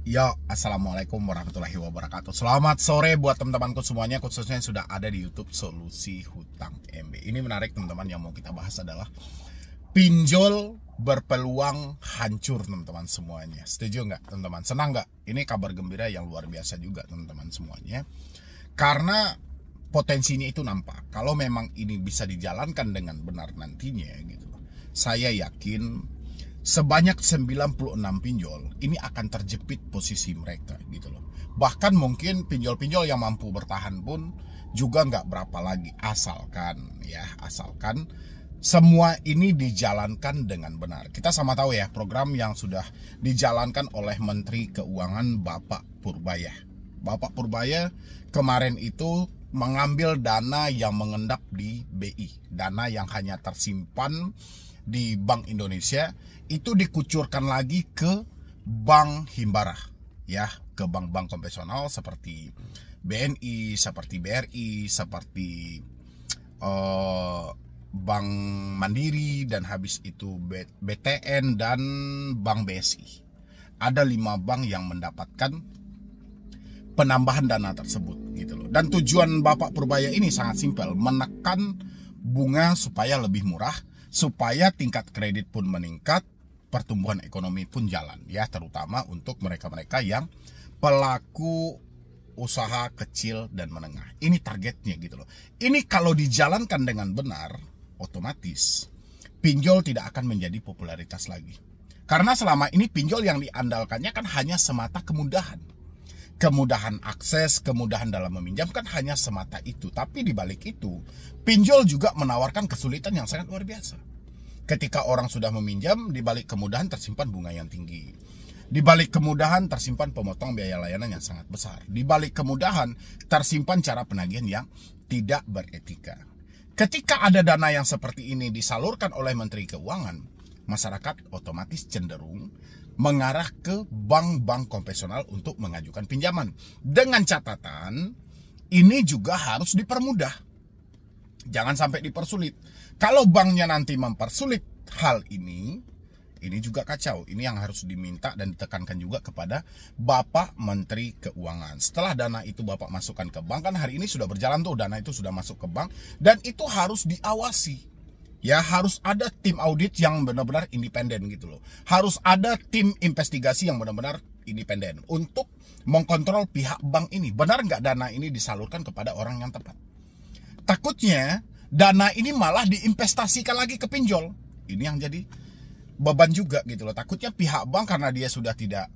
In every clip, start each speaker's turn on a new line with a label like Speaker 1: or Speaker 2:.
Speaker 1: Yo, assalamualaikum warahmatullahi wabarakatuh. Selamat sore buat teman-temanku semuanya, khususnya yang sudah ada di YouTube Solusi Hutang MB. Ini menarik teman-teman, yang mau kita bahas adalah pinjol berpeluang hancur teman-teman semuanya. Setuju nggak teman-teman? Senang nggak? Ini kabar gembira yang luar biasa juga teman-teman semuanya. Karena potensinya itu nampak. Kalau memang ini bisa dijalankan dengan benar nantinya gitu. Saya yakin sebanyak 96 pinjol ini akan terjepit posisi mereka gitu loh. Bahkan mungkin pinjol-pinjol yang mampu bertahan pun juga nggak berapa lagi, asalkan semua ini dijalankan dengan benar. Kita sama tahu ya, program yang sudah dijalankan oleh Menteri Keuangan Bapak Purbaya. Bapak Purbaya kemarin itu mengambil dana yang mengendap di BI, dana yang hanya tersimpan di Bank Indonesia itu dikucurkan lagi ke bank Himbara, ya, ke bank-bank konvensional seperti BNI, seperti BRI, seperti Bank Mandiri, dan habis itu BTN dan Bank BSI. Ada 5 bank yang mendapatkan penambahan dana tersebut gitu loh. Dan tujuan Bapak Purbaya ini sangat simpel, menekan bunga supaya lebih murah, supaya tingkat kredit pun meningkat, pertumbuhan ekonomi pun jalan, ya, terutama untuk mereka-mereka yang pelaku usaha kecil dan menengah. Ini targetnya gitu loh. Ini kalau dijalankan dengan benar, otomatis pinjol tidak akan menjadi popularitas lagi. Karena selama ini pinjol yang diandalkannya kan hanya semata kemudahan. Kemudahan akses, kemudahan dalam meminjam kan hanya semata itu. Tapi di balik itu, pinjol juga menawarkan kesulitan yang sangat luar biasa. Ketika orang sudah meminjam, di balik kemudahan tersimpan bunga yang tinggi. Di balik kemudahan tersimpan pemotong biaya layanan yang sangat besar. Di balik kemudahan tersimpan cara penagihan yang tidak beretika. Ketika ada dana yang seperti ini disalurkan oleh Menteri Keuangan, masyarakat otomatis cenderung mengarah ke bank-bank konvensional untuk mengajukan pinjaman. Dengan catatan, ini juga harus dipermudah. Jangan sampai dipersulit. Kalau banknya nanti mempersulit hal ini juga kacau. Ini yang harus diminta dan ditekankan juga kepada Bapak Menteri Keuangan. Setelah dana itu Bapak masukkan ke bank, kan hari ini sudah berjalan tuh, dana itu sudah masuk ke bank, dan itu harus diawasi. Ya, harus ada tim audit yang benar-benar independen gitu loh. Harus ada tim investigasi yang benar-benar independen untuk mengkontrol pihak bank ini. Benar nggak dana ini disalurkan kepada orang yang tepat? Takutnya dana ini malah diinvestasikan lagi ke pinjol. Ini yang jadi beban juga gitu loh. Takutnya pihak bank karena dia sudah tidak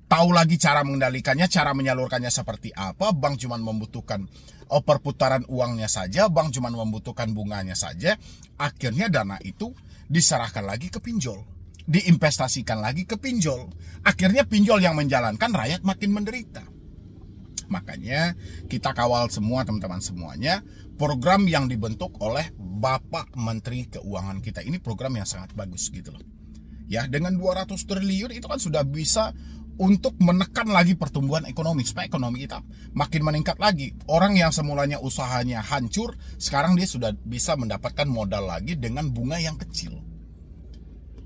Speaker 1: tahu lagi cara mengendalikannya, cara menyalurkannya seperti apa. Bank cuma membutuhkan perputaran uangnya saja, bank cuma membutuhkan bunganya saja. Akhirnya dana itu diserahkan lagi ke pinjol, diinvestasikan lagi ke pinjol. Akhirnya pinjol yang menjalankan, rakyat makin menderita. Makanya kita kawal semua teman-teman semuanya. Program yang dibentuk oleh Bapak Menteri Keuangan kita ini program yang sangat bagus gitu loh. Ya, dengan 200 triliun itu kan sudah bisa untuk menekan lagi pertumbuhan ekonomi, supaya ekonomi kita makin meningkat lagi. Orang yang semulanya usahanya hancur, sekarang dia sudah bisa mendapatkan modal lagi dengan bunga yang kecil.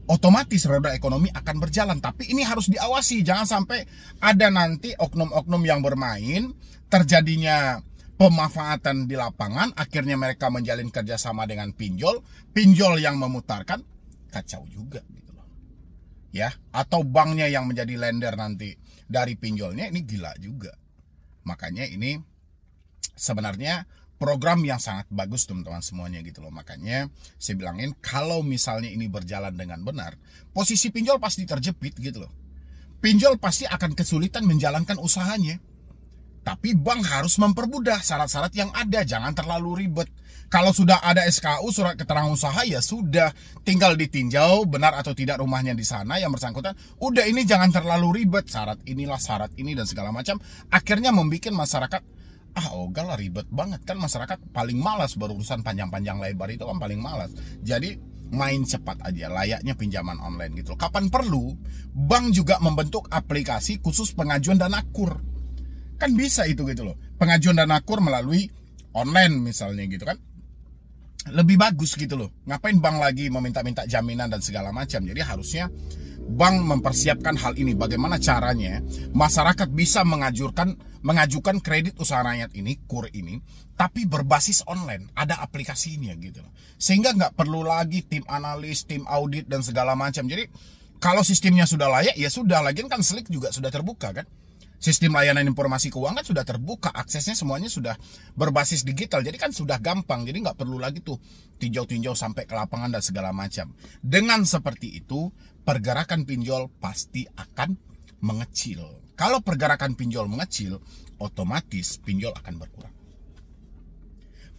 Speaker 1: Otomatis roda ekonomi akan berjalan, tapi ini harus diawasi. Jangan sampai ada nanti oknum-oknum yang bermain, terjadinya pemanfaatan di lapangan, akhirnya mereka menjalin kerjasama dengan pinjol yang memutarkan, kacau juga gitu loh. Ya, atau banknya yang menjadi lender nanti dari pinjolnya, ini gila juga. Makanya ini sebenarnya program yang sangat bagus teman-teman semuanya gitu loh. Makanya saya bilangin, kalau misalnya ini berjalan dengan benar, posisi pinjol pasti terjepit gitu loh. Pinjol pasti akan kesulitan menjalankan usahanya. Tapi bank harus mempermudah syarat-syarat yang ada, jangan terlalu ribet. Kalau sudah ada SKU, surat keterangan usaha, ya sudah, tinggal ditinjau benar atau tidak rumahnya di sana yang bersangkutan. Udah, ini jangan terlalu ribet, syarat inilah, syarat ini dan segala macam. Akhirnya membuat masyarakat, ogah lah, ribet banget kan. Masyarakat paling malas berurusan panjang-panjang lebar, itu kan paling malas. Jadi main cepat aja, layaknya pinjaman online gitu. Kapan perlu, bank juga membentuk aplikasi khusus pengajuan dana kur. Kan bisa itu gitu loh, pengajuan dana kur melalui online misalnya gitu kan. Lebih bagus gitu loh. Ngapain bank lagi meminta-minta jaminan dan segala macam. Jadi harusnya bank mempersiapkan hal ini. Bagaimana caranya masyarakat bisa mengajukan kredit usaha rakyat ini, KUR ini, tapi berbasis online, ada aplikasinya gitu loh. Sehingga nggak perlu lagi tim analis, tim audit dan segala macam. Jadi kalau sistemnya sudah layak, ya sudah. Lagian kan Slick juga sudah terbuka kan. Sistem layanan informasi keuangan sudah terbuka, aksesnya semuanya sudah berbasis digital, jadi kan sudah gampang, jadi nggak perlu lagi tuh tinjau-tinjau sampai ke lapangan dan segala macam. Dengan seperti itu, pergerakan pinjol pasti akan mengecil. Kalau pergerakan pinjol mengecil, otomatis pinjol akan berkurang.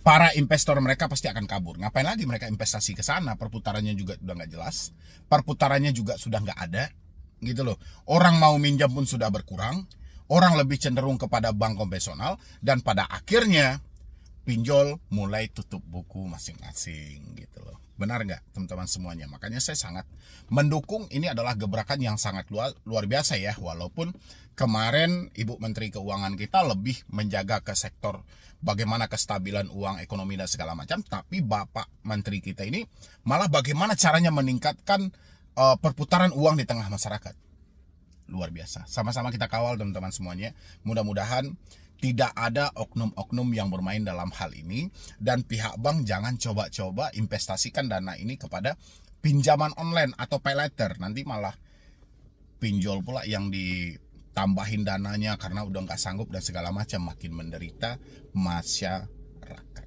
Speaker 1: Para investor mereka pasti akan kabur. Ngapain lagi mereka investasi ke sana? Perputarannya juga udah nggak jelas, perputarannya juga sudah nggak ada, gitu loh. Orang mau minjam pun sudah berkurang. Orang lebih cenderung kepada bank konvensional, dan pada akhirnya pinjol mulai tutup buku masing-masing gitu loh. Benar nggak teman-teman semuanya? Makanya saya sangat mendukung, ini adalah gebrakan yang sangat luar biasa ya. Walaupun kemarin Ibu Menteri Keuangan kita lebih menjaga ke sektor bagaimana kestabilan uang, ekonomi dan segala macam, tapi Bapak Menteri kita ini malah bagaimana caranya meningkatkan perputaran uang di tengah masyarakat. Luar biasa. Sama-sama kita kawal teman-teman semuanya. Mudah-mudahan tidak ada oknum-oknum yang bermain dalam hal ini, dan pihak bank jangan coba-coba investasikan dana ini kepada pinjaman online atau pay later. Nanti malah pinjol pula yang ditambahin dananya karena udah nggak sanggup dan segala macam, makin menderita masyarakat.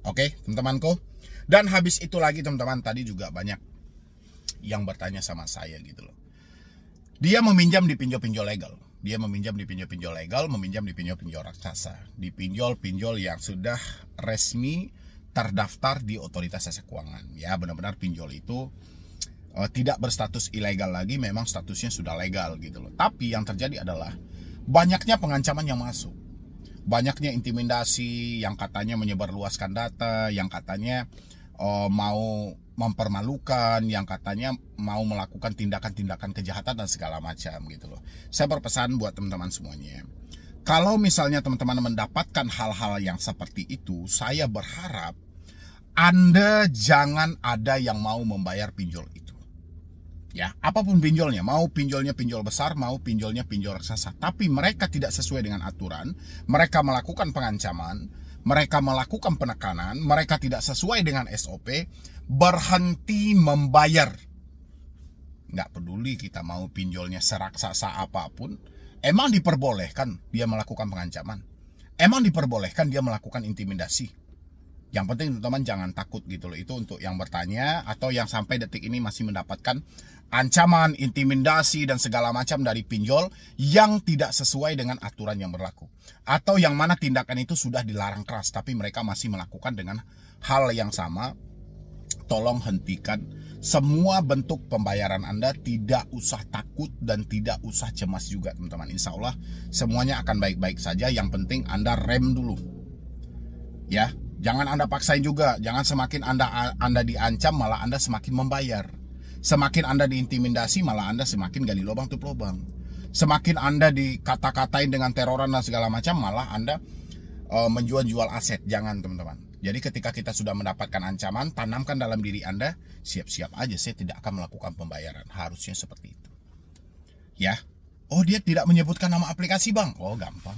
Speaker 1: Oke teman-temanku. Dan habis itu lagi teman-teman, tadi juga banyak yang bertanya sama saya gitu loh. Dia meminjam di pinjol-pinjol legal. Dia meminjam di pinjol-pinjol legal, meminjam di pinjol-pinjol raksasa. Di pinjol-pinjol yang sudah resmi terdaftar di Otoritas Jasa Keuangan. Ya, benar-benar pinjol itu tidak berstatus ilegal lagi, memang statusnya sudah legal gitu loh. Tapi yang terjadi adalah banyaknya pengancaman yang masuk. Banyaknya intimidasi yang katanya menyebarluaskan data, yang katanya mau mempermalukan, yang katanya mau melakukan tindakan-tindakan kejahatan dan segala macam gitu loh. Saya berpesan buat teman-teman semuanya, kalau misalnya teman-teman mendapatkan hal-hal yang seperti itu, saya berharap Anda jangan ada yang mau membayar pinjol itu. Ya, apapun pinjolnya, mau pinjolnya pinjol besar, mau pinjolnya pinjol raksasa, tapi mereka tidak sesuai dengan aturan, mereka melakukan pengancaman, mereka melakukan penekanan, mereka tidak sesuai dengan SOP, berhenti membayar. Nggak peduli kita mau pinjolnya seraksasa apapun, emang diperbolehkan dia melakukan pengancaman? Emang diperbolehkan dia melakukan intimidasi? Yang penting teman-teman jangan takut gitu loh. Itu untuk yang bertanya atau yang sampai detik ini masih mendapatkan ancaman, intimidasi dan segala macam dari pinjol yang tidak sesuai dengan aturan yang berlaku, atau yang mana tindakan itu sudah dilarang keras tapi mereka masih melakukan dengan hal yang sama. Tolong hentikan semua bentuk pembayaran Anda. Tidak usah takut dan tidak usah cemas juga teman-teman. Insya Allah semuanya akan baik-baik saja. Yang penting Anda rem dulu ya. Jangan Anda paksain juga. Jangan semakin Anda diancam malah Anda semakin membayar. Semakin Anda diintimidasi malah Anda semakin gali lubang tutup lubang. Semakin Anda dikata-katain dengan teroran dan segala macam malah Anda menjual aset. Jangan teman-teman. Jadi ketika kita sudah mendapatkan ancaman, tanamkan dalam diri Anda, siap-siap aja saya tidak akan melakukan pembayaran. Harusnya seperti itu. Ya. Oh, dia tidak menyebutkan nama aplikasi, Bang. Oh, gampang.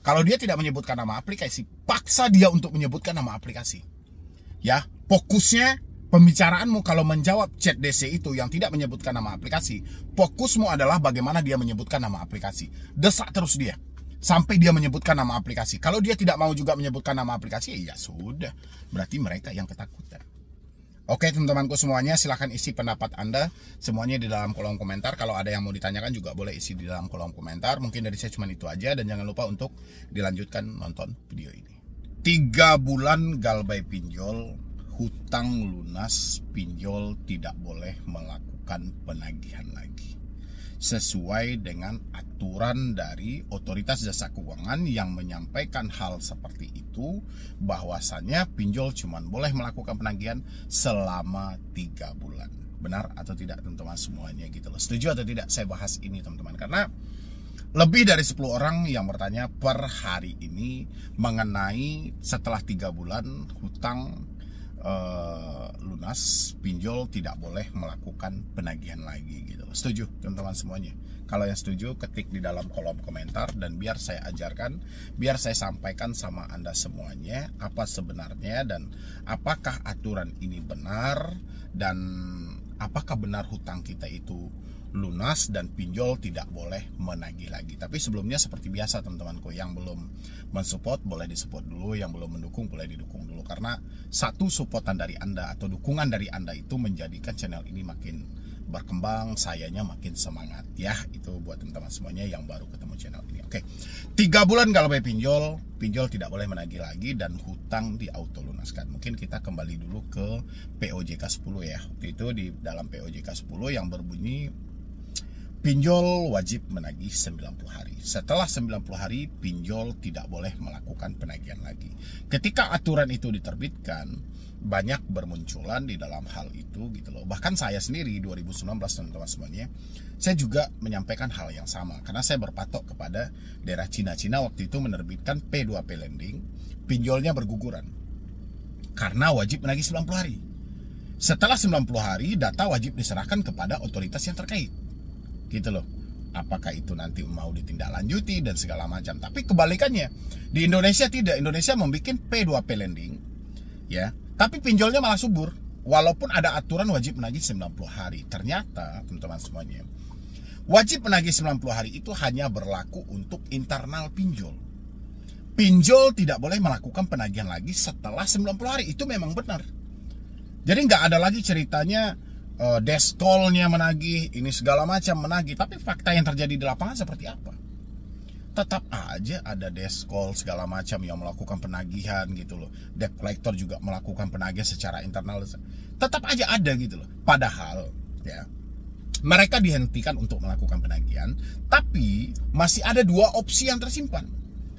Speaker 1: Kalau dia tidak menyebutkan nama aplikasi, paksa dia untuk menyebutkan nama aplikasi. Ya, fokusnya pembicaraanmu kalau menjawab chat DC itu yang tidak menyebutkan nama aplikasi, fokusmu adalah bagaimana dia menyebutkan nama aplikasi. Desak terus dia sampai dia menyebutkan nama aplikasi. Kalau dia tidak mau juga menyebutkan nama aplikasi, ya sudah, berarti mereka yang ketakutan. Oke teman-temanku semuanya, silahkan isi pendapat Anda semuanya di dalam kolom komentar. Kalau ada yang mau ditanyakan juga boleh isi di dalam kolom komentar. Mungkin dari saya cuma itu aja, dan jangan lupa untuk dilanjutkan nonton video ini. 3 bulan galbay pinjol, hutang lunas, pinjol tidak boleh melakukan penagihan lagi. Sesuai dengan aturan dari Otoritas Jasa Keuangan yang menyampaikan hal seperti itu, bahwasannya pinjol cuma boleh melakukan penagihan selama 3 bulan. Benar atau tidak teman-teman semuanya gitu loh. Setuju atau tidak saya bahas ini teman-teman, karena lebih dari 10 orang yang bertanya per hari ini mengenai setelah 3 bulan hutang lunas, pinjol tidak boleh melakukan penagihan lagi gitu. Setuju teman-teman semuanya? Kalau yang setuju ketik di dalam kolom komentar dan biar saya ajarkan, biar saya sampaikan sama Anda semuanya apa sebenarnya dan apakah aturan ini benar dan apakah benar hutang kita itu lunas dan pinjol tidak boleh menagih lagi. Tapi sebelumnya seperti biasa teman-temanku, yang belum mensupport boleh disupport dulu, yang belum mendukung boleh didukung dulu, karena satu supportan dari Anda atau dukungan dari Anda itu menjadikan channel ini makin berkembang, sayanya makin semangat ya. Itu buat teman-teman semuanya yang baru ketemu channel ini. Oke, 3 bulan kalau pinjol tidak boleh menagih lagi dan hutang di auto lunaskan. Mungkin kita kembali dulu ke POJK 10 ya. Waktu itu di dalam POJK 10 yang berbunyi pinjol wajib menagih 90 hari. Setelah 90 hari, pinjol tidak boleh melakukan penagihan lagi. Ketika aturan itu diterbitkan, banyak bermunculan di dalam hal itu gitu loh. Bahkan saya sendiri 2019 teman-teman semuanya, saya juga menyampaikan hal yang sama. Karena saya berpatok kepada daerah Cina waktu itu menerbitkan P2P lending, pinjolnya berguguran. Karena wajib menagih 90 hari. Setelah 90 hari, data wajib diserahkan kepada otoritas yang terkait. Gitu loh. Apakah itu nanti mau ditindaklanjuti dan segala macam. Tapi kebalikannya, di Indonesia tidak. Indonesia membuat P2P lending ya, tapi pinjolnya malah subur walaupun ada aturan wajib menagih 90 hari. Ternyata teman-teman semuanya, wajib menagih 90 hari itu hanya berlaku untuk internal pinjol. Pinjol tidak boleh melakukan penagihan lagi setelah 90 hari. Itu memang benar. Jadi nggak ada lagi ceritanya deskolnya menagih, ini segala macam menagih. Tapi fakta yang terjadi di lapangan seperti apa? Tetap aja ada deskol segala macam yang melakukan penagihan gitu loh. Debt collector juga melakukan penagihan secara internal. Tetap aja ada gitu loh. Padahal ya, mereka dihentikan untuk melakukan penagihan, tapi masih ada 2 opsi yang tersimpan.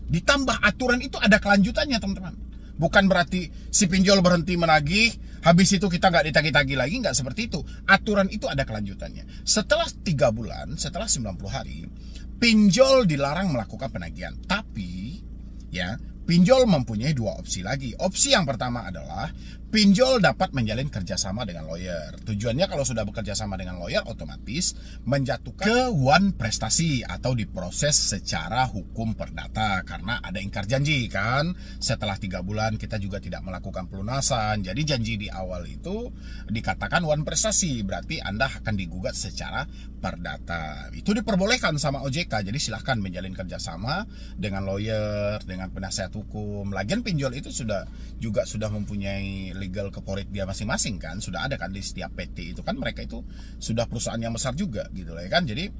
Speaker 1: Ditambah aturan itu ada kelanjutannya teman-teman. Bukan berarti si pinjol berhenti menagih, habis itu kita nggak ditagih-tagih lagi, nggak seperti itu. Aturan itu ada kelanjutannya. Setelah 3 bulan, setelah 90 hari, pinjol dilarang melakukan penagihan. Tapi, ya, pinjol mempunyai 2 opsi lagi. Opsi yang pertama adalah pinjol dapat menjalin kerjasama dengan lawyer. Tujuannya kalau sudah bekerja sama dengan lawyer, otomatis menjatuhkan ke one prestasi atau diproses secara hukum perdata. Karena ada ingkar janji kan. Setelah 3 bulan kita juga tidak melakukan pelunasan. Jadi janji di awal itu dikatakan one prestasi. Berarti Anda akan digugat secara perdata. Itu diperbolehkan sama OJK. Jadi silahkan menjalin kerjasama dengan lawyer, dengan penasihat hukum. Lagian pinjol itu sudah mempunyai legal corporate dia masing-masing kan, sudah ada kan di setiap PT itu kan, mereka itu sudah perusahaan yang besar juga gitu loh ya kan. Jadi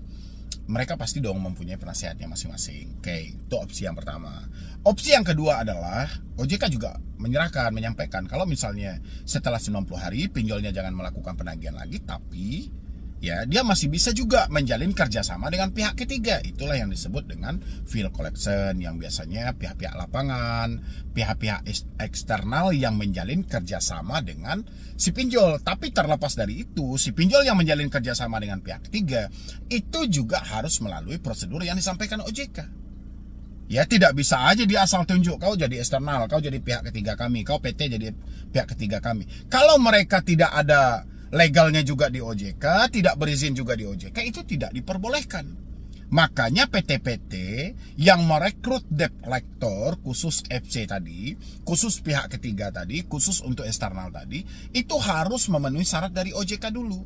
Speaker 1: mereka pasti dong mempunyai penasihatnya masing-masing. Oke, itu opsi yang pertama. Opsi yang kedua adalah OJK juga menyampaikan kalau misalnya setelah 90 hari pinjolnya jangan melakukan penagihan lagi, tapi ya dia masih bisa juga menjalin kerjasama dengan pihak ketiga. Itulah yang disebut dengan field collection, yang biasanya pihak-pihak lapangan, pihak-pihak eksternal yang menjalin kerjasama dengan si pinjol. Tapi terlepas dari itu, si pinjol yang menjalin kerjasama dengan pihak ketiga itu juga harus melalui prosedur yang disampaikan OJK. Ya, tidak bisa aja dia asal tunjuk, kau jadi eksternal, kau jadi pihak ketiga kami, kau PT jadi pihak ketiga kami. Kalau mereka tidak ada legalnya juga di OJK, tidak berizin juga di OJK, itu tidak diperbolehkan. Makanya PT-PT yang merekrut debt collector khusus FC tadi, khusus pihak ketiga tadi, khusus untuk eksternal tadi, itu harus memenuhi syarat dari OJK dulu.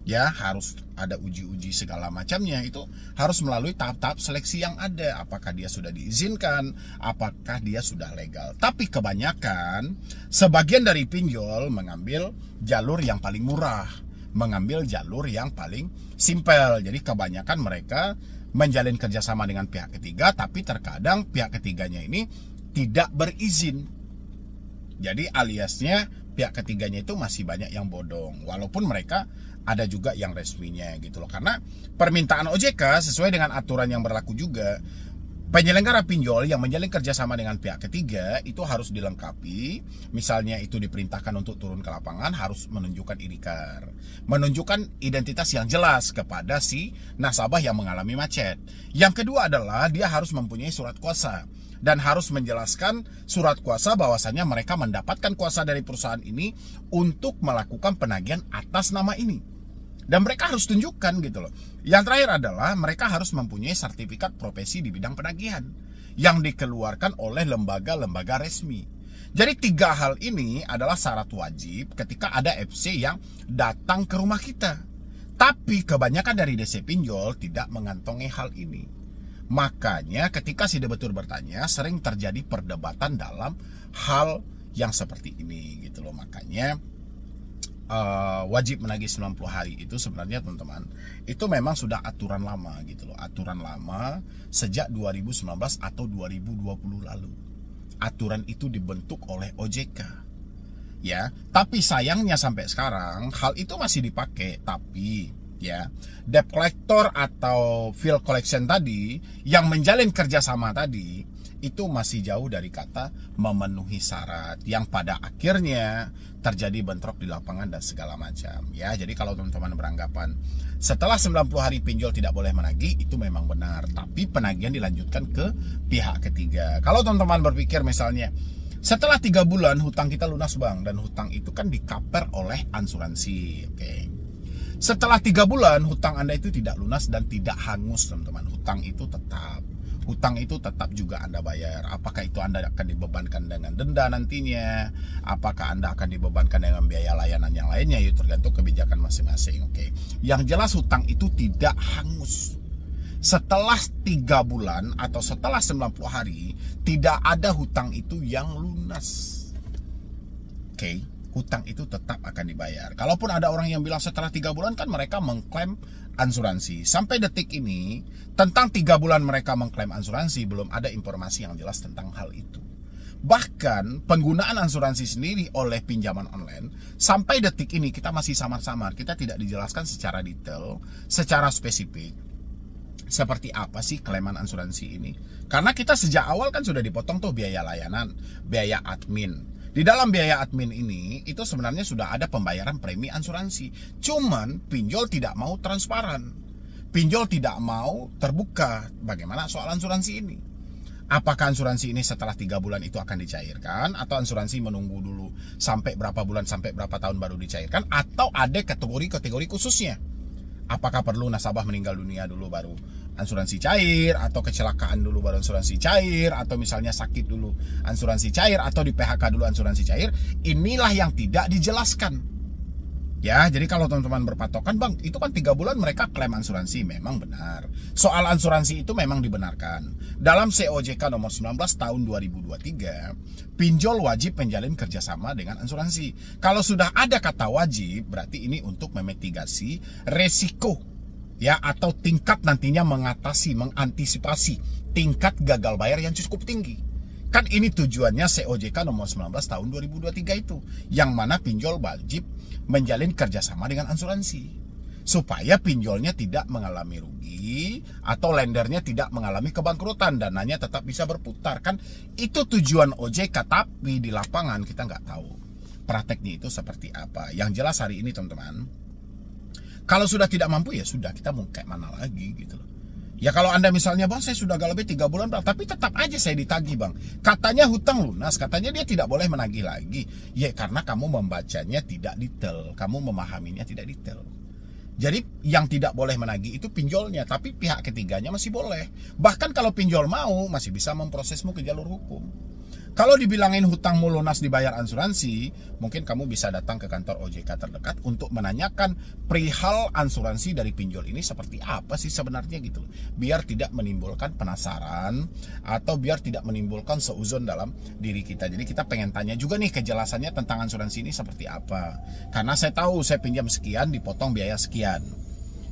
Speaker 1: Ya, harus ada uji-uji segala macamnya, itu harus melalui tahap-tahap seleksi yang ada. Apakah dia sudah diizinkan, apakah dia sudah legal. Tapi kebanyakan, sebagian dari pinjol mengambil jalur yang paling murah, mengambil jalur yang paling simpel. Jadi kebanyakan mereka menjalin kerjasama dengan pihak ketiga, tapi terkadang pihak ketiganya ini tidak berizin. Jadi aliasnya pihak ketiganya itu masih banyak yang bodong, walaupun mereka ada juga yang resminya gitu loh. Karena permintaan OJK sesuai dengan aturan yang berlaku juga, penyelenggara pinjol yang menjalin kerjasama dengan pihak ketiga itu harus dilengkapi. Misalnya itu diperintahkan untuk turun ke lapangan, harus menunjukkan IDKAR, menunjukkan identitas yang jelas kepada si nasabah yang mengalami macet. Yang kedua adalah dia harus mempunyai surat kuasa. dan harus menjelaskan surat kuasa bahwasannya mereka mendapatkan kuasa dari perusahaan ini untuk melakukan penagihan atas nama ini. Dan mereka harus tunjukkan gitu loh. Yang terakhir adalah mereka harus mempunyai sertifikat profesi di bidang penagihan yang dikeluarkan oleh lembaga-lembaga resmi. Jadi 3 hal ini adalah syarat wajib ketika ada FC yang datang ke rumah kita. Tapi kebanyakan dari DC pinjol tidak mengantongi hal ini. Makanya ketika si debitur bertanya, sering terjadi perdebatan dalam hal yang seperti ini gitu loh. Makanya wajib menagih 90 hari itu sebenarnya teman-teman, itu memang sudah aturan lama gitu loh. Aturan lama sejak 2019 atau 2020 lalu. Aturan itu dibentuk oleh OJK. Ya, tapi sayangnya sampai sekarang hal itu masih dipakai. Tapi ya, debt collector atau bill collection tadi yang menjalin kerjasama tadi itu masih jauh dari kata memenuhi syarat yang pada akhirnya terjadi bentrok di lapangan dan segala macam. Ya, jadi kalau teman-teman beranggapan setelah 90 hari pinjol tidak boleh menagih, itu memang benar, tapi penagihan dilanjutkan ke pihak ketiga. Kalau teman-teman berpikir misalnya setelah 3 bulan hutang kita lunas bang, dan hutang itu kan di-cover oleh asuransi. Oke. Setelah 3 bulan hutang Anda itu tidak lunas dan tidak hangus teman-teman. Hutang itu tetap juga Anda bayar. Apakah itu Anda akan dibebankan dengan denda nantinya? Apakah Anda akan dibebankan dengan biaya layanan yang lainnya? Itu tergantung kebijakan masing-masing. Oke. Yang jelas hutang itu tidak hangus. Setelah 3 bulan atau setelah 90 hari tidak ada hutang itu yang lunas. Oke. Hutang itu tetap akan dibayar. Kalaupun ada orang yang bilang setelah 3 bulan kan mereka mengklaim asuransi. Sampai detik ini tentang 3 bulan mereka mengklaim asuransi belum ada informasi yang jelas tentang hal itu. Bahkan penggunaan asuransi sendiri oleh pinjaman online sampai detik ini kita masih samar-samar. Kita tidak dijelaskan secara detail, secara spesifik seperti apa sih klaiman asuransi ini. Karena kita sejak awal kan sudah dipotong tuh biaya layanan, biaya admin. Di dalam biaya admin ini, itu sebenarnya sudah ada pembayaran premi asuransi. Cuman pinjol tidak mau transparan. Pinjol tidak mau terbuka bagaimana soal asuransi ini. Apakah asuransi ini setelah 3 bulan itu akan dicairkan? Atau asuransi menunggu dulu sampai berapa bulan, sampai berapa tahun baru dicairkan? Atau ada kategori-kategori khususnya? Apakah perlu nasabah meninggal dunia dulu baru asuransi cair, atau kecelakaan dulu baru asuransi cair, atau misalnya sakit dulu asuransi cair, atau di PHK dulu asuransi cair? Inilah yang tidak dijelaskan. Ya, jadi kalau teman-teman berpatokan, bang, itu kan 3 bulan mereka klaim asuransi, memang benar. Soal asuransi itu memang dibenarkan. Dalam COJK nomor 19 tahun 2023, pinjol wajib menjalin kerjasama dengan asuransi. Kalau sudah ada kata wajib, berarti ini untuk memitigasi resiko, ya, atau tingkat nantinya mengantisipasi tingkat gagal bayar yang cukup tinggi. Kan ini tujuannya COJK nomor 19 tahun 2023 itu, yang mana pinjol wajib menjalin kerjasama dengan asuransi supaya pinjolnya tidak mengalami rugi atau lendernya tidak mengalami kebangkrutan, dananya tetap bisa berputar. Kan itu tujuan OJK, tapi di lapangan kita nggak tahu prakteknya itu seperti apa. Yang jelas hari ini teman-teman, kalau sudah tidak mampu ya sudah, kita mau kayak mana lagi gitu loh. Ya kalau Anda misalnya, bang, saya sudah gak lebih 3 bulan bang, tapi tetap aja saya ditagih bang. Katanya hutang lunas, katanya dia tidak boleh menagih lagi. Ya karena kamu membacanya tidak detail, kamu memahaminya tidak detail. Jadi yang tidak boleh menagih itu pinjolnya, tapi pihak ketiganya masih boleh. Bahkan kalau pinjol mau, masih bisa memprosesmu ke jalur hukum. Kalau dibilangin hutangmu lunas dibayar asuransi, mungkin kamu bisa datang ke kantor OJK terdekat untuk menanyakan perihal asuransi dari pinjol ini seperti apa sih sebenarnya gitu. Biar tidak menimbulkan penasaran atau biar tidak menimbulkan seuzon dalam diri kita. Jadi kita pengen tanya juga nih kejelasannya tentang asuransi ini seperti apa. Karena saya tahu saya pinjam sekian dipotong biaya sekian.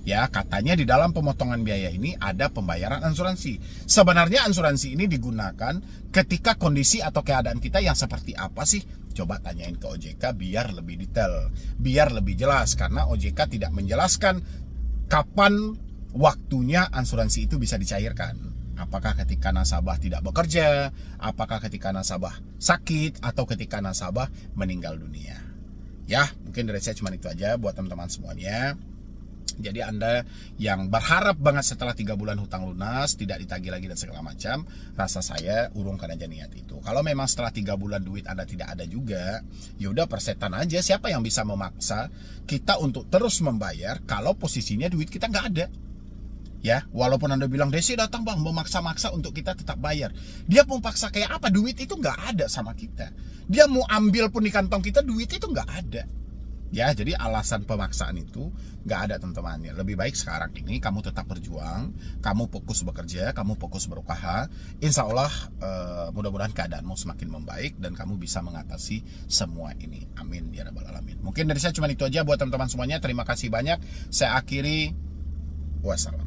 Speaker 1: Ya, katanya di dalam pemotongan biaya ini ada pembayaran asuransi. Sebenarnya asuransi ini digunakan ketika kondisi atau keadaan kita yang seperti apa sih? Coba tanyain ke OJK biar lebih detail, biar lebih jelas. Karena OJK tidak menjelaskan kapan waktunya asuransi itu bisa dicairkan. Apakah ketika nasabah tidak bekerja, apakah ketika nasabah sakit, atau ketika nasabah meninggal dunia. Ya, mungkin dari saya cuma itu aja buat teman-teman semuanya. Jadi Anda yang berharap banget setelah 3 bulan hutang lunas tidak ditagih lagi dan segala macam, rasa saya urungkan aja niat itu. Kalau memang setelah 3 bulan duit Anda tidak ada juga, yaudah persetan aja. Siapa yang bisa memaksa kita untuk terus membayar kalau posisinya duit kita nggak ada? Ya, walaupun Anda bilang, Desi datang bang memaksa-maksa untuk kita tetap bayar. Dia mau paksa kayak apa? Duit itu nggak ada sama kita. Dia mau ambil pun di kantong kita, duit itu nggak ada. Ya, jadi alasan pemaksaan itu nggak ada teman-teman. Lebih baik sekarang ini kamu tetap berjuang, kamu fokus bekerja, kamu fokus berusaha. Insya Allah mudah-mudahan keadaanmu semakin membaik dan kamu bisa mengatasi semua ini. Amin ya rabbal alamin. Mungkin dari saya cuma itu aja buat teman-teman semuanya. Terima kasih banyak. Saya akhiri. Wassalam.